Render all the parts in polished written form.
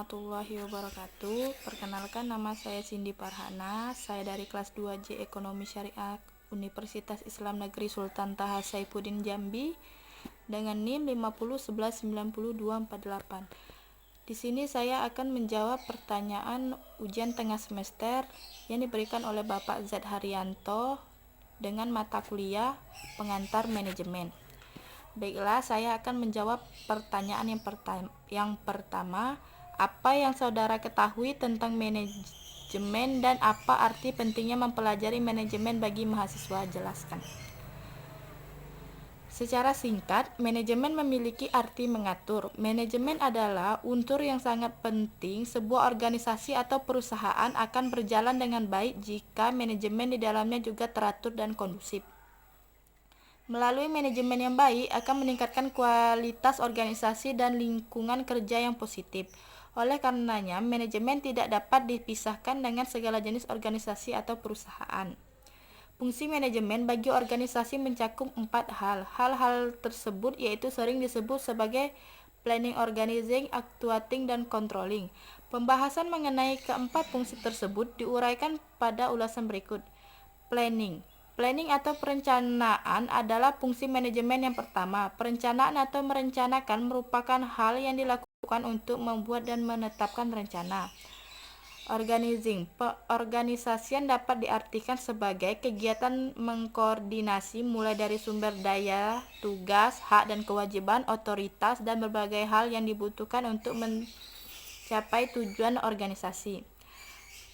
warahmatullahi wabarakatuh. Perkenalkan, nama saya Cindy Farhana. Saya dari kelas 2J Ekonomi Syariah Universitas Islam Negeri Sultan Taha Saifuddin Jambi dengan NIM 5011902248. Di sini saya akan menjawab pertanyaan ujian tengah semester yang diberikan oleh Bapak Z Haryanto dengan mata kuliah pengantar manajemen. Baiklah, saya akan menjawab pertanyaan yang pertama. Apa yang saudara ketahui tentang manajemen dan apa arti pentingnya mempelajari manajemen bagi mahasiswa? Jelaskan. Secara singkat, manajemen memiliki arti mengatur. Manajemen adalah unsur yang sangat penting. Sebuah organisasi atau perusahaan akan berjalan dengan baik jika manajemen di dalamnya juga teratur dan kondusif. Melalui manajemen yang baik akan meningkatkan kualitas organisasi dan lingkungan kerja yang positif. Oleh karenanya, manajemen tidak dapat dipisahkan dengan segala jenis organisasi atau perusahaan. Fungsi manajemen bagi organisasi mencakup 4 hal. Hal-hal tersebut yaitu sering disebut sebagai planning, organizing, actuating, dan controlling. Pembahasan mengenai keempat fungsi tersebut diuraikan pada ulasan berikut. Planning atau perencanaan adalah fungsi manajemen yang pertama. Perencanaan atau merencanakan merupakan hal yang dilakukan untuk membuat dan menetapkan rencana. Organizing, perorganisasian dapat diartikan sebagai kegiatan mengkoordinasi mulai dari sumber daya, tugas, hak dan kewajiban, otoritas, dan berbagai hal yang dibutuhkan untuk mencapai tujuan organisasi.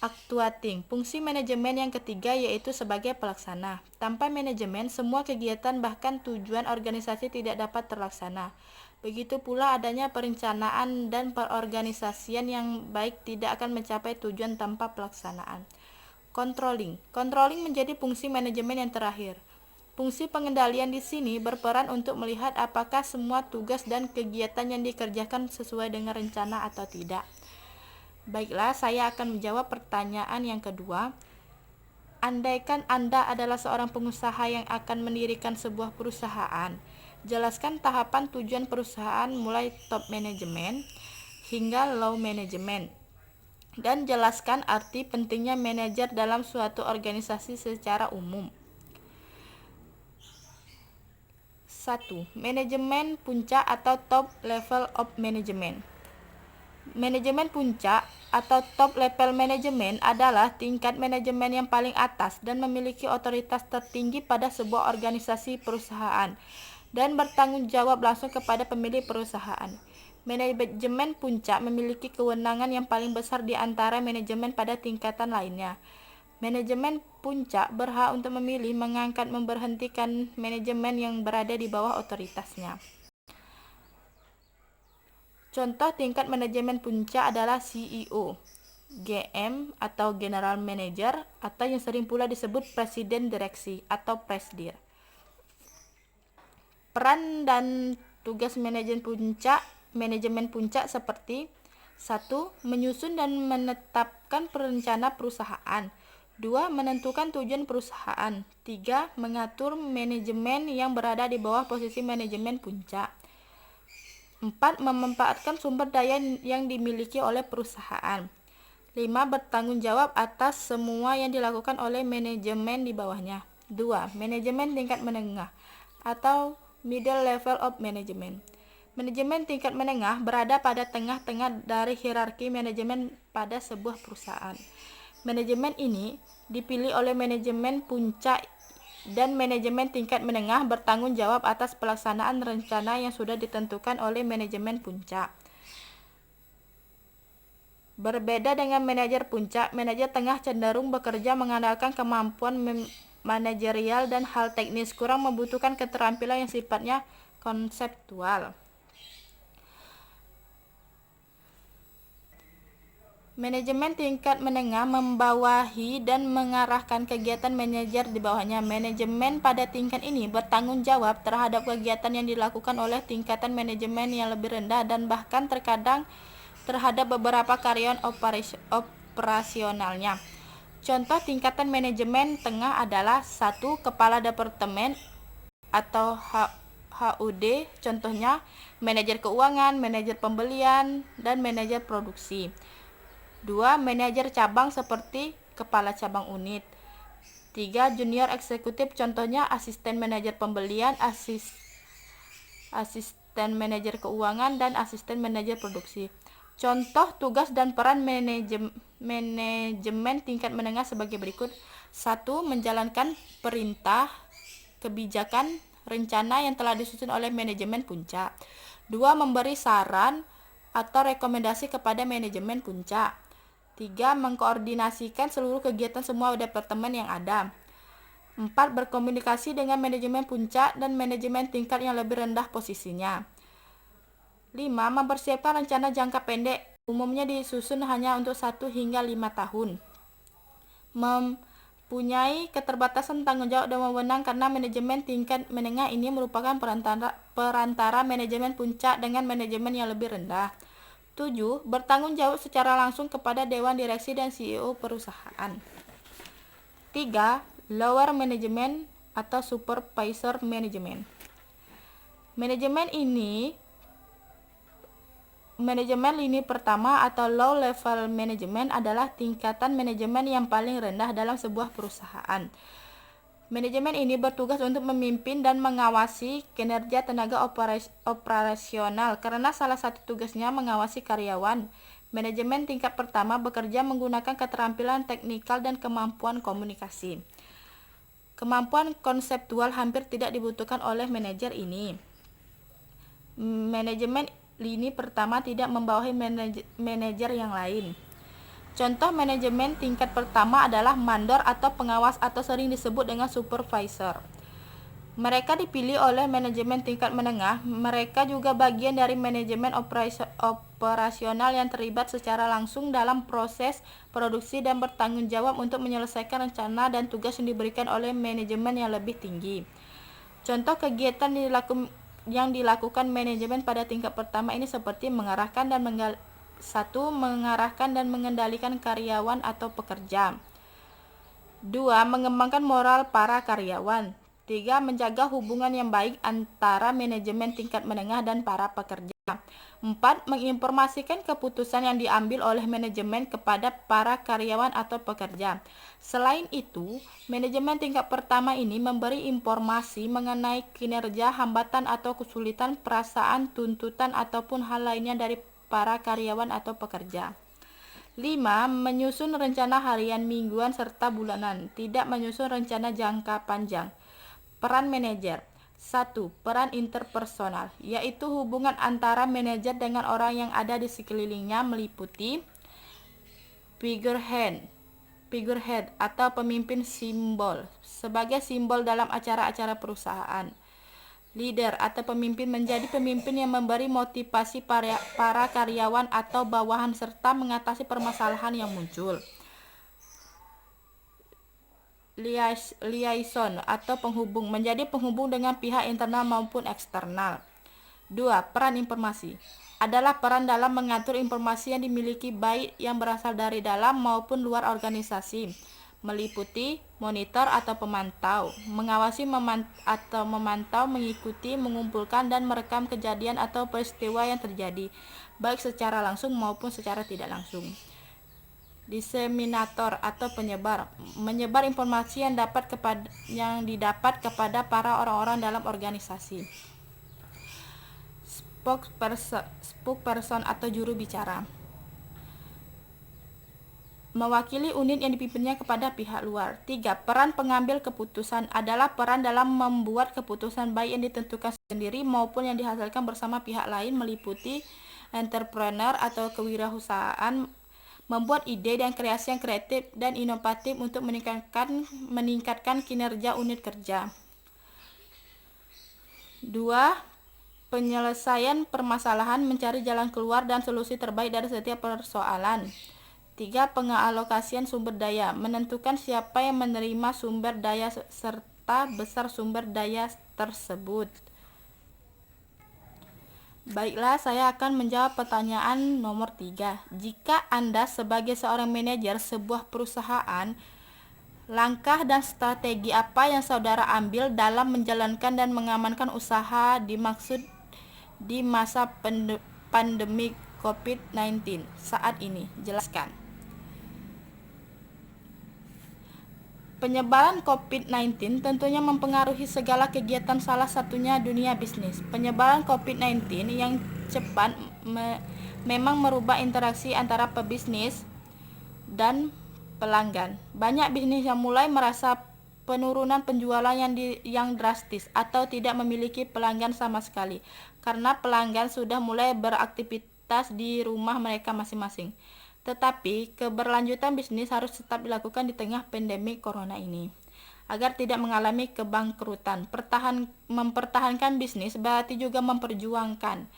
Actuating, fungsi manajemen yang ketiga yaitu sebagai pelaksana. Tanpa manajemen, semua kegiatan bahkan tujuan organisasi tidak dapat terlaksana. Begitu pula adanya perencanaan dan perorganisasian yang baik tidak akan mencapai tujuan tanpa pelaksanaan. Controlling menjadi fungsi manajemen yang terakhir. Fungsi pengendalian di sini berperan untuk melihat apakah semua tugas dan kegiatan yang dikerjakan sesuai dengan rencana atau tidak. Baiklah, saya akan menjawab pertanyaan yang kedua. Andaikan Anda adalah seorang pengusaha yang akan mendirikan sebuah perusahaan, jelaskan tahapan tujuan perusahaan mulai top management hingga low management, dan jelaskan arti pentingnya manajer dalam suatu organisasi secara umum. 1. Manajemen puncak atau top level of management. Manajemen puncak atau top level management adalah tingkat manajemen yang paling atas dan memiliki otoritas tertinggi pada sebuah organisasi perusahaan dan bertanggung jawab langsung kepada pemilik perusahaan. Manajemen puncak memiliki kewenangan yang paling besar di antara manajemen pada tingkatan lainnya. Manajemen puncak berhak untuk memilih, mengangkat, memberhentikan manajemen yang berada di bawah otoritasnya. Contoh tingkat manajemen puncak adalah CEO, GM atau General Manager, atau yang sering pula disebut Presiden Direksi atau Presdir. Peran dan tugas manajemen puncak seperti 1. Menyusun dan menetapkan rencana perusahaan. 2. Menentukan tujuan perusahaan. 3. Mengatur manajemen yang berada di bawah posisi manajemen puncak. 4. Memanfaatkan sumber daya yang dimiliki oleh perusahaan. 5. Bertanggung jawab atas semua yang dilakukan oleh manajemen di bawahnya. 2. Manajemen tingkat menengah atau middle level of management. Manajemen tingkat menengah berada pada tengah-tengah dari hierarki manajemen pada sebuah perusahaan. Manajemen ini dipilih oleh manajemen puncak dan manajemen tingkat menengah bertanggung jawab atas pelaksanaan rencana yang sudah ditentukan oleh manajemen puncak. Berbeda dengan manajer puncak, manajer tengah cenderung bekerja mengandalkan kemampuan manajerial dan hal teknis, kurang membutuhkan keterampilan yang sifatnya konseptual. Manajemen tingkat menengah membawahi dan mengarahkan kegiatan manajer di bawahnya. Manajemen pada tingkat ini bertanggung jawab terhadap kegiatan yang dilakukan oleh tingkatan manajemen yang lebih rendah dan bahkan terkadang terhadap beberapa karyawan operasionalnya. Contoh tingkatan manajemen tengah adalah 1. Kepala departemen atau HUD, contohnya manajer keuangan, manajer pembelian, dan manajer produksi. 2. Manajer cabang seperti kepala cabang unit. 3. Junior eksekutif, contohnya asisten manajer pembelian, asisten manajer keuangan, dan asisten manajer produksi. Contoh tugas dan peran manajemen tingkat menengah sebagai berikut. 1. Menjalankan perintah, kebijakan, rencana yang telah disusun oleh manajemen puncak. 2. Memberi saran atau rekomendasi kepada manajemen puncak. 3. Mengkoordinasikan seluruh kegiatan semua departemen yang ada. 4. Berkomunikasi dengan manajemen puncak dan manajemen tingkat yang lebih rendah posisinya. 5. Mempersiapkan rencana jangka pendek, umumnya disusun hanya untuk 1 hingga 5 tahun. Mempunyai keterbatasan tanggung jawab dan wewenang karena manajemen tingkat menengah ini merupakan perantara manajemen puncak dengan manajemen yang lebih rendah. 7. Bertanggung jawab secara langsung kepada Dewan Direksi dan CEO perusahaan. 3. Lower Management atau Supervisor Management. Manajemen lini pertama atau low level management adalah tingkatan manajemen yang paling rendah dalam sebuah perusahaan. Manajemen ini bertugas untuk memimpin dan mengawasi kinerja tenaga operasional karena salah satu tugasnya mengawasi karyawan. Manajemen tingkat pertama bekerja menggunakan keterampilan teknikal dan kemampuan komunikasi. Kemampuan konseptual hampir tidak dibutuhkan oleh manajer ini. Manajemen lini pertama tidak membawahi manajer yang lain. Contoh manajemen tingkat pertama adalah mandor atau pengawas atau sering disebut dengan supervisor. Mereka dipilih oleh manajemen tingkat menengah. Mereka juga bagian dari manajemen operasional yang terlibat secara langsung dalam proses produksi dan bertanggung jawab untuk menyelesaikan rencana dan tugas yang diberikan oleh manajemen yang lebih tinggi. Contoh kegiatan yang dilakukan manajemen pada tingkat pertama ini seperti mengarahkan dan mengendalikan karyawan atau pekerja. 2. Mengembangkan moral para karyawan. 3. Menjaga hubungan yang baik antara manajemen tingkat menengah dan para pekerja. 4. Menginformasikan keputusan yang diambil oleh manajemen kepada para karyawan atau pekerja. Selain itu, manajemen tingkat pertama ini memberi informasi mengenai kinerja, hambatan atau kesulitan, perasaan, tuntutan, ataupun hal lainnya dari para karyawan atau pekerja. 5. Menyusun rencana harian, mingguan, serta bulanan. Tidak menyusun rencana jangka panjang. Peran manajer. 1. Peran interpersonal, yaitu hubungan antara manajer dengan orang yang ada di sekelilingnya meliputi figurehead atau pemimpin simbol, sebagai simbol dalam acara-acara perusahaan. Leader atau pemimpin menjadi pemimpin yang memberi motivasi para karyawan atau bawahan serta mengatasi permasalahan yang muncul. Liaison atau penghubung, menjadi penghubung dengan pihak internal maupun eksternal. 2. Peran informasi adalah peran dalam mengatur informasi yang dimiliki baik yang berasal dari dalam maupun luar organisasi, meliputi monitor atau pemantau, mengawasi memantau, mengikuti, mengumpulkan, dan merekam kejadian atau peristiwa yang terjadi, baik secara langsung maupun secara tidak langsung. Diseminator atau penyebar, menyebar informasi yang didapat kepada para orang-orang dalam organisasi. Spokesperson atau juru bicara, mewakili unit yang dipimpinnya kepada pihak luar. 3. Peran pengambil keputusan adalah peran dalam membuat keputusan baik yang ditentukan sendiri maupun yang dihasilkan bersama pihak lain, meliputi entrepreneur atau kewirausahaan, membuat ide dan kreasi yang kreatif dan inovatif untuk meningkatkan kinerja unit kerja. 2. Penyelesaian permasalahan, mencari jalan keluar dan solusi terbaik dari setiap persoalan. 3. Pengalokasian sumber daya, menentukan siapa yang menerima sumber daya serta besar sumber daya tersebut. Baiklah, saya akan menjawab pertanyaan nomor 3. Jika Anda sebagai seorang manajer sebuah perusahaan Langkah dan strategi apa yang saudara ambil dalam menjalankan dan mengamankan usaha dimaksud di masa pandemi COVID-19 saat ini? Jelaskan. Penyebaran COVID-19 tentunya mempengaruhi segala kegiatan, salah satunya dunia bisnis. Penyebaran COVID-19 yang cepat memang merubah interaksi antara pebisnis dan pelanggan. Banyak bisnis yang mulai merasa penurunan penjualan yang drastis atau tidak memiliki pelanggan sama sekali karena pelanggan sudah mulai beraktivitas di rumah mereka masing-masing. Tetapi keberlanjutan bisnis harus tetap dilakukan di tengah pandemi corona ini agar tidak mengalami kebangkrutan. Mempertahankan bisnis berarti juga memperjuangkan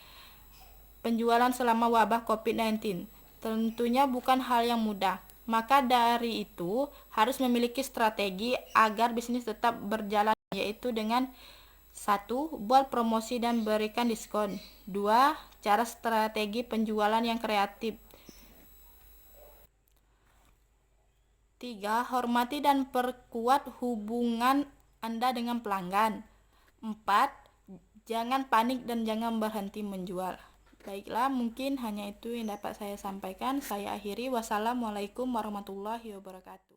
penjualan selama wabah COVID-19. Tentunya bukan hal yang mudah. Maka dari itu harus memiliki strategi agar bisnis tetap berjalan, yaitu dengan 1. Buat promosi dan berikan diskon. 2. Cara strategi penjualan yang kreatif. 3. Hormati dan perkuat hubungan Anda dengan pelanggan. 4. Jangan panik dan jangan berhenti menjual. Baiklah, mungkin hanya itu yang dapat saya sampaikan. Saya akhiri. Wassalamualaikum warahmatullahi wabarakatuh.